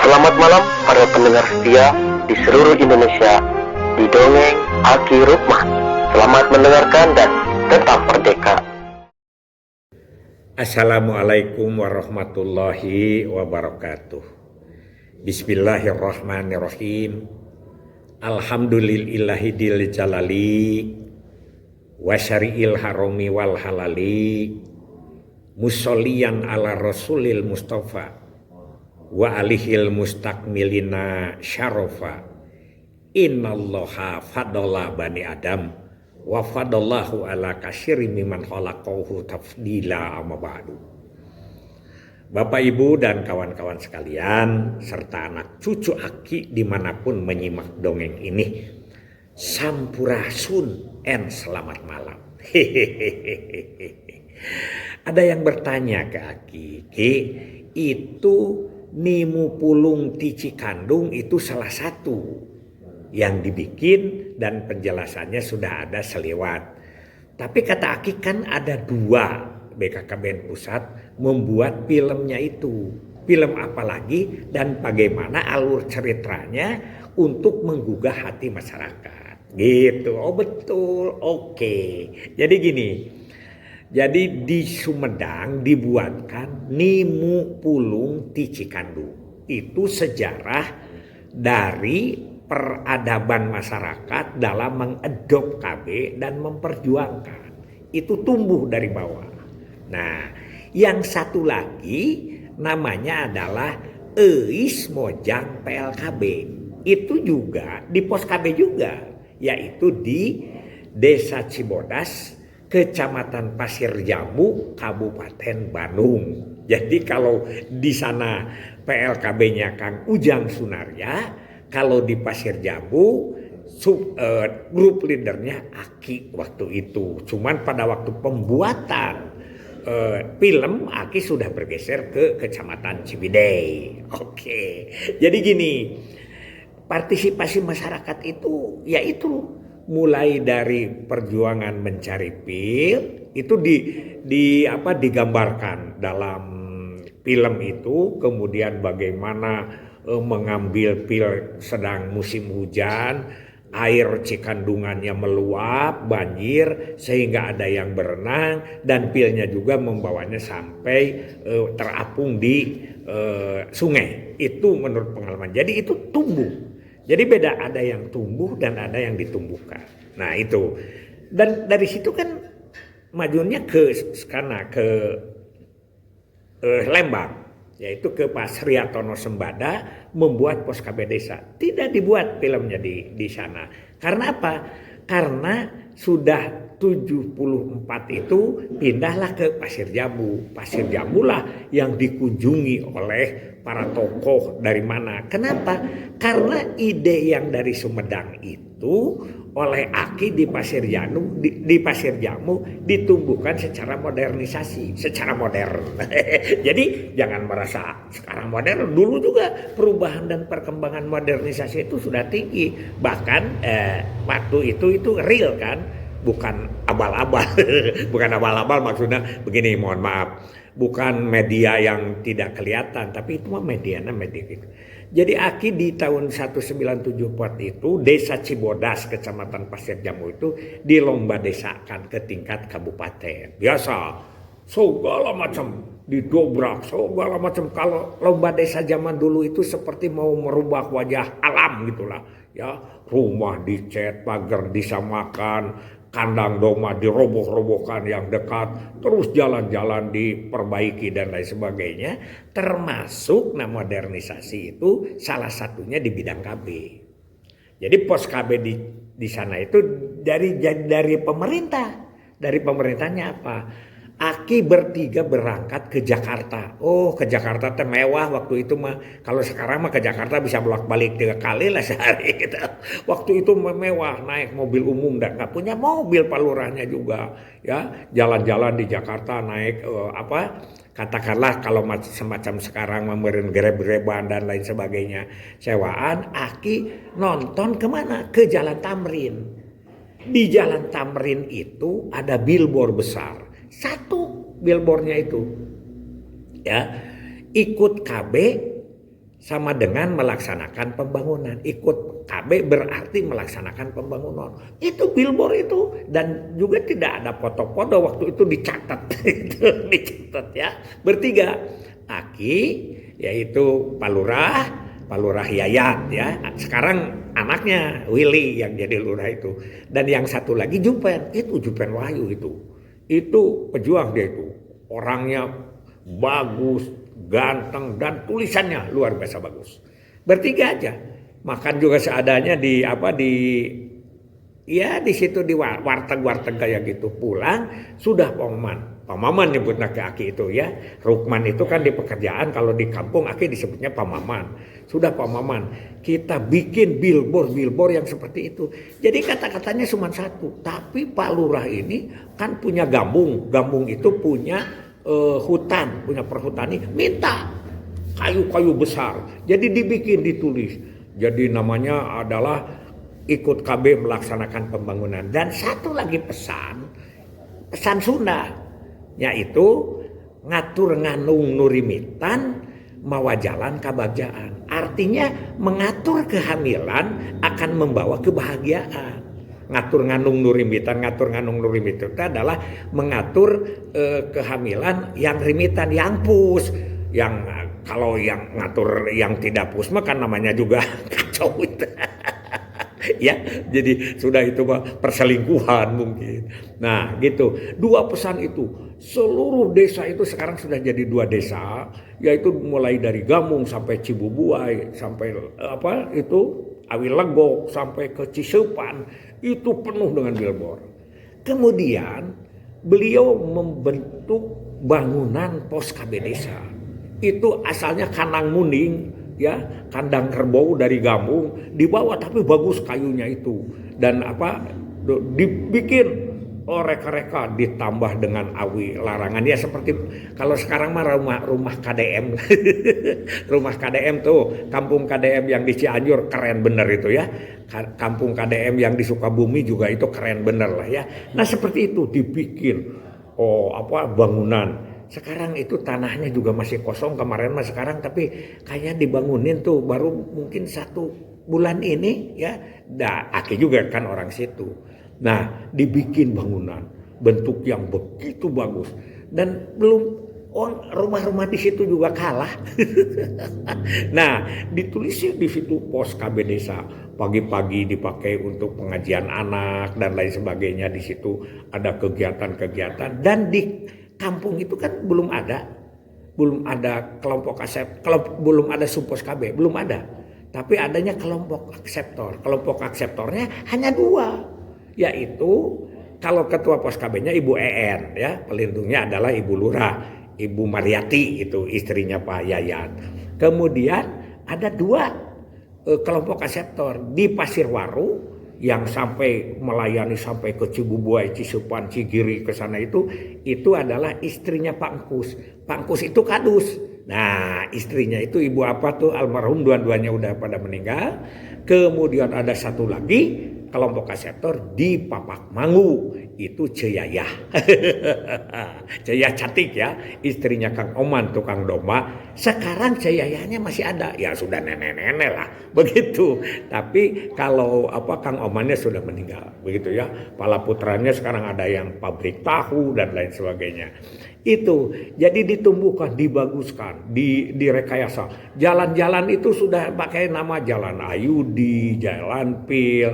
Selamat malam para pendengar setia di seluruh Indonesia di Dongeng Aki Rukman. Selamat mendengarkan dan tetap merdeka. Assalamualaikum warahmatullahi wabarakatuh. Bismillahirrahmanirrahim. Alhamdulillahil jalali wa syari'il harami wal halali musolliyan ala rasulil mustafa wa alihil mustakmilina syarafa. Innallaha fadala bani adam wa fadallahu ala kasyiri mimman khalaqahu tafdila amma ba'du. Bapak Ibu dan kawan-kawan sekalian serta anak cucu Aki dimanapun menyimak dongeng ini, sampurasun and selamat malam. Ada yang bertanya ke Aki, Ki, itu Nimu Pulung ti Cikandung itu salah satu yang dibikin dan penjelasannya sudah ada seliwat. Tapi kata Aki kan ada dua BKKBN Pusat membuat filmnya itu. Film apa lagi dan bagaimana alur ceritanya untuk menggugah hati masyarakat. Gitu. Oh betul. Oke. Jadi gini. Jadi di Sumedang dibuatkan Nimu Pulung ti Cikandung. Itu sejarah dari peradaban masyarakat dalam mengedop KB dan memperjuangkan. Itu tumbuh dari bawah. Nah, yang satu lagi namanya adalah Eis Mojang PLKB. Itu juga di pos KB juga, yaitu di Desa Cibodas, Kecamatan Pasir Jambu, Kabupaten Bandung. Jadi kalau di sana PLKB-nya Kang Ujang Sunarya, kalau di Pasir Jambu grup leadernya Aki waktu itu. Cuman pada waktu pembuatan film Aki sudah bergeser ke Kecamatan Ciwidey. Oke. Jadi gini, partisipasi masyarakat itu yaitu mulai dari perjuangan mencari pil itu digambarkan dalam film itu, kemudian bagaimana mengambil pil sedang musim hujan, air Cikandungannya meluap, banjir sehingga ada yang berenang dan pilnya juga membawanya sampai terapung di sungai. Itu menurut pengalaman. Jadi itu tumbuh. Jadi beda, ada yang tumbuh dan ada yang ditumbuhkan. Nah itu. Dan dari situ kan majunya ke Lembang, yaitu ke Pak Sriatono Sembada membuat pos KB desa. Tidak dibuat filmnya di sana. Karena apa? Karena sudah 74 itu pindahlah ke Pasir Jambu. Pasir Jambu lah yang dikunjungi oleh para tokoh dari mana. Kenapa? Karena ide yang dari Sumedang itu oleh Aki di Pasir Jambu, di Pasir Jambu ditumbuhkan secara modernisasi, secara modern. Jadi jangan merasa sekarang modern, dulu juga perubahan dan perkembangan modernisasi itu sudah tinggi. Bahkan waktu itu real kan, bukan abal-abal. Bukan abal-abal maksudnya begini, mohon maaf. Bukan media yang tidak kelihatan, tapi itu mah media gitu. Jadi Aki di tahun 1974 itu Desa Cibodas Kecamatan Pasir Jambu itu dilomba desakan ke tingkat kabupaten. Biasa segala macam didobrak, segala macam. Kalau lomba desa zaman dulu itu seperti mau merubah wajah alam gitulah. Ya, rumah dicat, pagar disamakan, kandang domba diroboh-robohkan yang dekat, terus jalan-jalan diperbaiki dan lain sebagainya. Termasuk modernisasi itu salah satunya di bidang KB. Jadi pos KB di sana itu dari pemerintah. Dari pemerintahnya apa? Aki bertiga berangkat ke Jakarta. Oh, ke Jakarta teh mewah waktu itu mah. Kalau sekarang mah ke Jakarta bisa bolak-balik 3 kali lah sehari gitu. Waktu itu mewah, naik mobil umum dan nggak punya mobil palurahnya juga. Ya, jalan-jalan di Jakarta naik katakanlah kalau semacam sekarang memberi grab-graban dan lain sebagainya, sewaan. Aki nonton kemana? Ke Jalan Tamrin. Di Jalan Tamrin itu ada billboard besar. Satu billboardnya itu ya ikut KB sama dengan melaksanakan pembangunan. Ikut KB berarti melaksanakan pembangunan. Itu billboard itu, dan juga tidak ada foto-foto waktu itu dicatat. Itu dicatat ya. Bertiga, Aki yaitu Pak Lurah Yayat ya. Sekarang anaknya Willy yang jadi lurah itu. Dan yang satu lagi Jupen, itu Jupen Wahyu itu. Itu pejuang dia itu. Orangnya bagus, ganteng, dan tulisannya luar biasa bagus. Bertiga aja. Makan juga seadanya di situ di warteg-warteg kayak gitu. Pulang sudah Pak Maman nyebutnya ke Aki itu ya. Rukman itu kan di pekerjaan, kalau di kampung Aki disebutnya Pak Maman. Sudah Pak Maman, kita bikin billboard yang seperti itu. Jadi kata-katanya cuma satu. Tapi Pak Lurah ini kan punya gambung. Gambung itu punya hutan, punya perhutani. Minta kayu-kayu besar. Jadi dibikin, ditulis. Jadi namanya adalah ikut KB melaksanakan pembangunan. Dan satu lagi pesan Sunda, yaitu ngatur nganung nurimitan mawa jalan kabagjaan. Artinya mengatur kehamilan akan membawa kebahagiaan. Ngatur nganung nurimitan itu adalah mengatur kehamilan yang rimitan, yang pus. Yang kalau yang ngatur yang tidak pus mah kan namanya juga kacau itu. Ya, jadi sudah itu perselingkuhan mungkin. Nah, gitu. Dua pesan itu, seluruh desa itu sekarang sudah jadi 2 desa, yaitu mulai dari Gamung sampai Cibubuai, sampai Awilego sampai ke Ciseupan, itu penuh dengan billboard. Kemudian beliau membentuk bangunan pos KB desa. Itu asalnya kandang muning, ya, kandang kerbau dari Gamung, dibawa tapi bagus kayunya itu, dan dibikin reka-reka ditambah dengan awi larangan ya, seperti kalau sekarang mah rumah KDM. Rumah KDM tuh, kampung KDM yang di Cianjur keren bener itu ya. Kampung KDM yang di Sukabumi juga itu keren bener lah ya. Nah, seperti itu dibikin bangunan. Sekarang itu tanahnya juga masih kosong kemarin mas, sekarang tapi kayaknya dibangunin tuh baru mungkin 1 bulan ini ya. Aki juga kan orang situ. Nah, dibikin bangunan bentuk yang begitu bagus, dan belum rumah-rumah di situ juga kalah. Nah, ditulisnya di situ pos KB desa. Pagi-pagi dipakai untuk pengajian anak dan lain sebagainya. Di situ ada kegiatan-kegiatan, dan di kampung itu kan belum ada kelompok asep, belum ada Sumpos KB, belum ada. Tapi adanya kelompok akseptor. Kelompok akseptornya hanya 2, yaitu kalau ketua pos KB-nya Ibu EN, ya, pelindungnya adalah Ibu Lurah, Ibu Mariati itu istrinya Pak Yayat. Kemudian ada 2 kelompok akseptor di Pasirwaru, yang sampai melayani sampai ke Cibubuai, Cisupan, Cigiri ke sana itu adalah istrinya Pak Engkus. Pak Engkus itu kadus. Nah, istrinya itu Ibu almarhum, dua-duanya udah pada meninggal. Kemudian ada satu lagi kelompok aseptor di Papak Mangu, itu Ceyayah. Ceyayah cantik ya, istrinya Kang Oman tukang domba. Sekarang Ceyayahnya masih ada, ya sudah nenek-nenek lah begitu. Tapi kalau Kang Omannya sudah meninggal begitu ya. Pala putranya sekarang ada yang pabrik tahu dan lain sebagainya. Itu jadi ditumbuhkan, dibaguskan, direkayasa. Jalan-jalan itu sudah pakai nama Jalan Ayudi, Jalan Pil,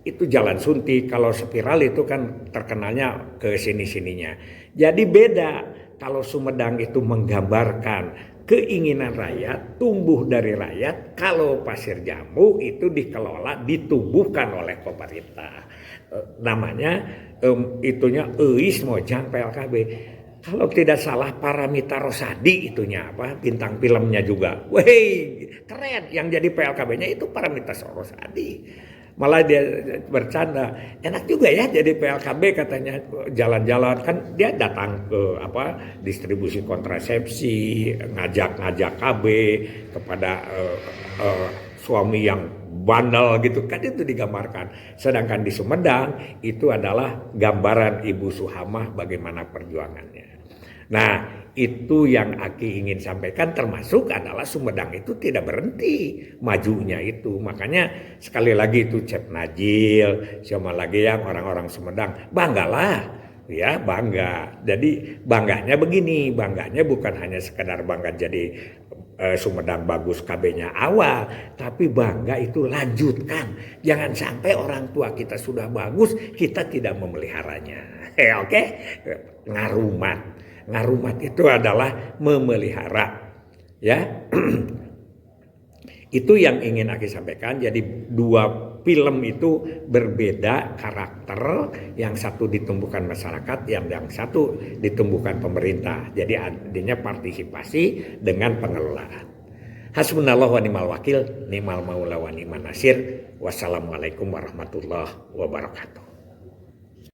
itu Jalan Suntik. Kalau spiral itu kan terkenalnya ke sini-sininya. Jadi beda kalau Sumedang itu menggambarkan keinginan rakyat, tumbuh dari rakyat. Kalau Pasir Jambu itu dikelola, ditumbuhkan oleh pemerintah. Namanya itunya Eis Mojang PLKB. Kalau tidak salah Paramita Rosadi itunya bintang filmnya juga. Wih, keren. Yang jadi PLKB-nya itu Paramita Rosadi. Malah dia bercanda, enak juga ya jadi PLKB katanya, jalan-jalan kan dia datang ke distribusi kontrasepsi, ngajak KB kepada suami yang bandel gitu kan, itu digambarkan. Sedangkan di Sumedang itu adalah gambaran Ibu Suhamah bagaimana perjuangannya. Nah, itu yang Aki ingin sampaikan, termasuk adalah Sumedang itu tidak berhenti majunya itu. Makanya sekali lagi itu Cep Najil, siapa lagi yang orang-orang Sumedang, banggalah, ya bangga. Jadi bangganya begini, bangganya bukan hanya sekedar bangga jadi Sumedang bagus KB-nya awal, tapi bangga itu lanjutkan. Jangan sampai orang tua kita sudah bagus, kita tidak memeliharanya. Oke? Ngarumat. Ngarumat itu adalah memelihara, ya. Itu yang ingin Aki sampaikan. Jadi dua film itu berbeda karakter, yang satu ditumbuhkan masyarakat, yang satu ditumbuhkan pemerintah. Jadi adanya partisipasi dengan pengelolaan. Hasbunallah wa ni'mal wakil, ni'mal maula wa ni'man nasir. Wassalamualaikum warahmatullahi wabarakatuh.